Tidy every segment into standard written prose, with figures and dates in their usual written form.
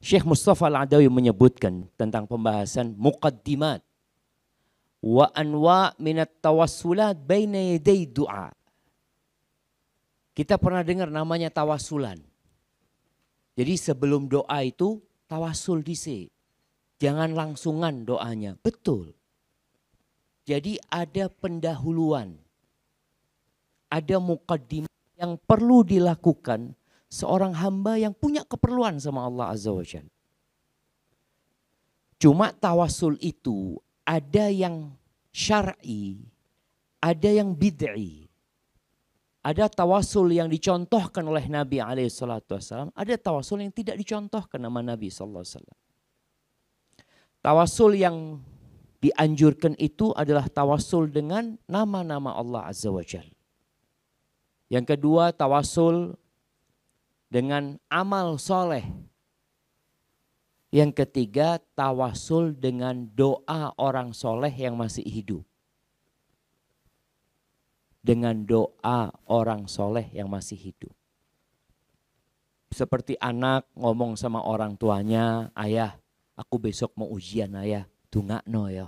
Syekh Mustafa Al-Adawi menyebutkan tentang pembahasan muqaddimat wa anwa' minat tawassulat baina yaday du'a. Kita pernah dengar namanya tawasulan. Jadi sebelum doa itu tawasul dhisik. Jangan langsungan doanya. Betul. Jadi ada pendahuluan. Ada muqaddimat yang perlu dilakukan seorang hamba yang punya keperluan sama Allah Azza wa Jalla. Cuma tawasul itu ada yang syar'i, ada yang bid'i. Ada tawasul yang dicontohkan oleh Nabi SAW, ada tawasul yang tidak dicontohkan sama Nabi SAW. Tawasul yang dianjurkan itu adalah tawasul dengan nama-nama Allah Azza wa Jalla. Yang kedua, tawasul dengan amal soleh. Yang ketiga, tawasul dengan doa orang soleh yang masih hidup. Dengan doa orang soleh yang masih hidup. Seperti anak ngomong sama orang tuanya, ayah aku besok mau ujian ayah, dungakno ya.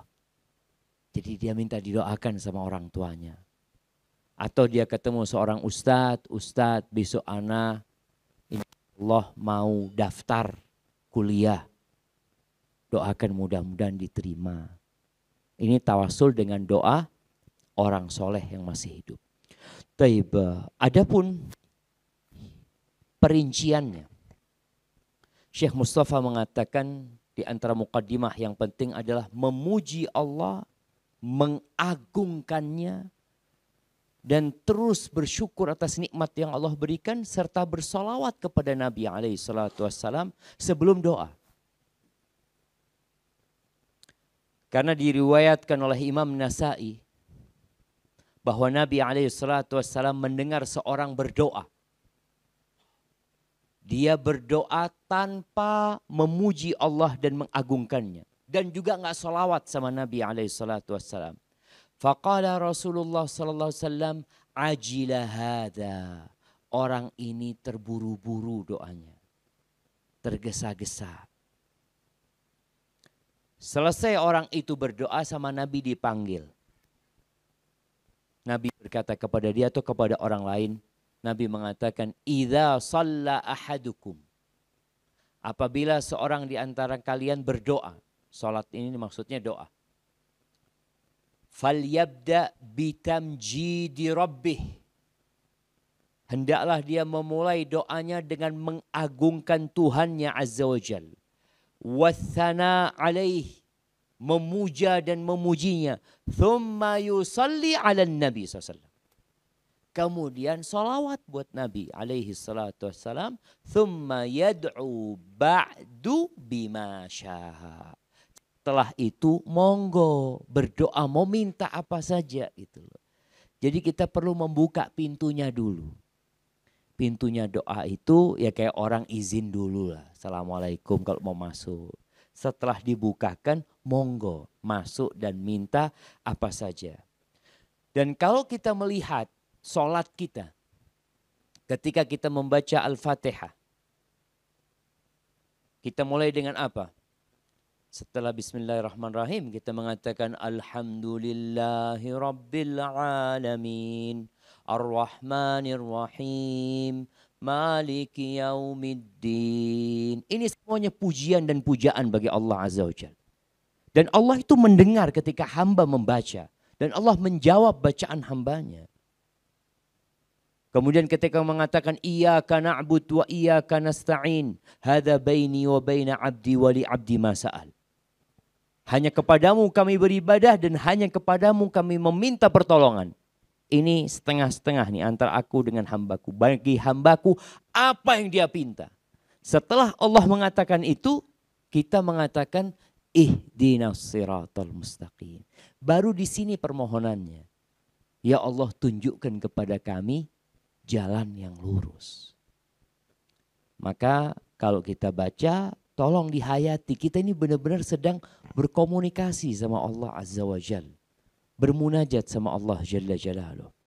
Jadi dia minta didoakan sama orang tuanya. Atau dia ketemu seorang ustadz besok anak Allah mau daftar kuliah. Doakan mudah-mudahan diterima. Ini tawasul dengan doa orang soleh yang masih hidup. Taib, adapun perinciannya. Syekh Mustafa mengatakan di antara muqaddimah yang penting adalah memuji Allah, mengagungkannya, dan terus bersyukur atas nikmat yang Allah berikan serta bersolawat kepada Nabi SAW sebelum doa. Karena diriwayatkan oleh Imam Nasa'i bahwa Nabi SAW mendengar seorang berdoa. Dia berdoa tanpa memuji Allah dan mengagungkannya. Dan juga enggak salawat sama Nabi SAW. Faqala Rasulullah SAW, ajila hadha. Orang ini terburu-buru doanya. Tergesa-gesa. Selesai orang itu berdoa sama Nabi dipanggil. Nabi berkata kepada dia atau kepada orang lain. Nabi mengatakan, idza shalla ahadukum. Apabila seorang di antara kalian berdoa. Salat ini maksudnya doa. Falyabda bitamjidi rabbih. Hendaklah dia memulai doanya dengan mengagungkan Tuhannya Azza wa Jal. Wathana alaih. Memuja dan memujinya. Thumma yusalli ala Nabi SAW. Kemudian salawat buat Nabi alaihi salatu wassalam. Thumma yad'u ba'du bima syaha. Setelah itu monggo berdoa mau minta apa saja itu. Jadi kita perlu membuka pintunya dulu. Pintunya doa itu ya kayak orang izin dulu lah. Assalamualaikum kalau mau masuk. Setelah dibukakan monggo masuk dan minta apa saja. Dan kalau kita melihat solat kita ketika kita membaca Al-Fatihah. Kita mulai dengan apa? Setelah bismillahirrahmanirrahim kita mengatakan alhamdulillahi rabbil alamin arrahmanir rahim maliki yaumiddin. Ini semuanya pujian dan pujaan bagi Allah Azza wa Jalla. Dan Allah itu mendengar ketika hamba membaca dan Allah menjawab bacaan hambanya. Kemudian ketika mengatakan iyyaka na'budu wa iyyaka nasta'in, hadza baini wa baina 'abdi wa li 'abdi ma sa'al. Hanya kepadamu kami beribadah dan hanya kepadamu kami meminta pertolongan. Ini setengah-setengah nih antara aku dengan hambaku. Bagi hambaku apa yang dia pinta. Setelah Allah mengatakan itu, kita mengatakan ihdinas siratal mustaqim. Baru di sini permohonannya. Ya Allah tunjukkan kepada kami jalan yang lurus. Maka kalau kita baca, tolong dihayati. Kita ini benar-benar sedang berkomunikasi sama Allah Azza wa Jalla. Bermunajat sama Allah Jalla Jalaluh.